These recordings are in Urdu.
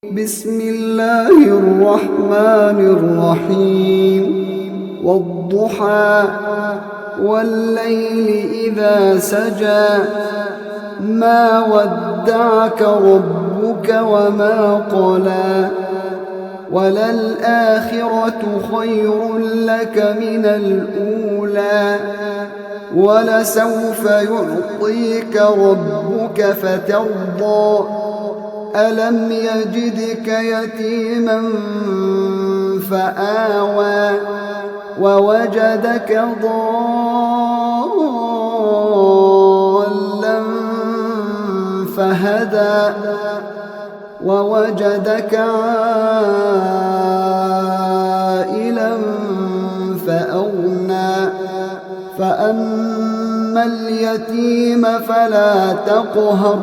بسم اللہ الرحمن الرحیم والضحى واللیل اذا سجى ما ودعك ربك وما قلى وللآخرة خير لك من الأولى ولسوف يعطيك ربك فترضى ألم يجدك يتيما فآوى ووجدك ضالا فهدى ووجدك عائلا فأغنى فأما اليتيم فلا تقهر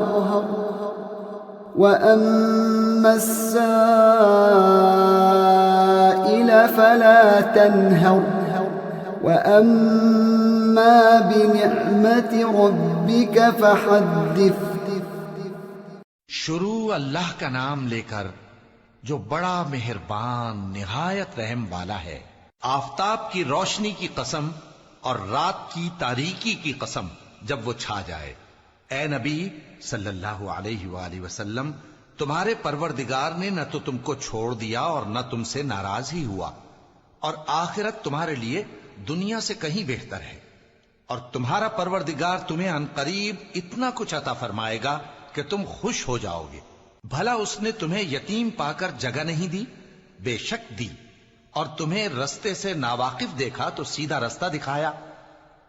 وَأَمَّا السَّائِلَ فَلَا تَنْهَرْ وَأَمَّا بِنِعْمَةِ رَبِّكَ فَحَدِّثْ۔ شروع اللہ کا نام لے کر جو بڑا مہربان نہایت رحم والا ہے۔ آفتاب کی روشنی کی قسم اور رات کی تاریکی کی قسم جب وہ چھا جائے۔ اے نبی صلی اللہ علیہ وآلہ وسلم، تمہارے پروردگار نے نہ تو تم کو چھوڑ دیا اور نہ تم سے ناراض ہی ہوا، اور آخرت تمہارے لیے دنیا سے کہیں بہتر ہے، اور تمہارا پروردگار تمہیں عنقریب اتنا کچھ عطا فرمائے گا کہ تم خوش ہو جاؤ گے۔ بھلا اس نے تمہیں یتیم پا کر جگہ نہیں دی؟ بے شک دی، اور تمہیں رستے سے ناواقف دیکھا تو سیدھا رستہ دکھایا،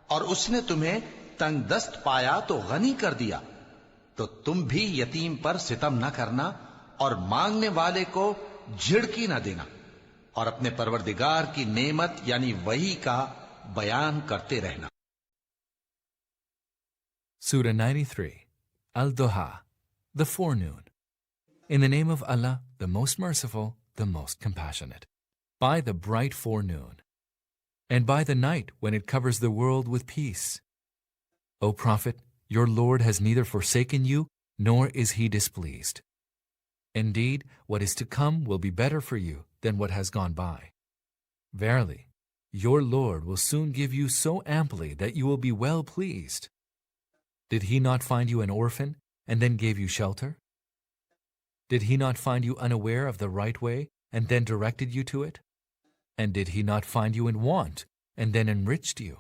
اور اس نے تمہیں تنگ دست پایا تو غنی کر دیا۔ تو تم بھی یتیم پر ستم نہ کرنا اور مانگنے والے کو جھڑکی نہ دینا، اور اپنے پروردگار کی نعمت یعنی وحی کا بیان کرتے رہنا۔ Surah 93, Al-Duha, the forenoon. In the name of Allah, the most merciful, the most compassionate. By the bright forenoon, and by the night when it covers the world with peace. O Prophet, your Lord has neither forsaken you, nor is he displeased. Indeed, what is to come will be better for you than what has gone by. Verily, your Lord will soon give you so amply that you will be well pleased. Did he not find you an orphan, and then gave you shelter? Did he not find you unaware of the right way, and then directed you to it? And did he not find you in want, and then enriched you?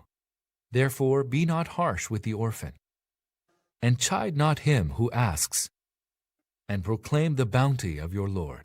Therefore, be not harsh with the orphan, and chide not him who asks, and proclaim the bounty of your Lord.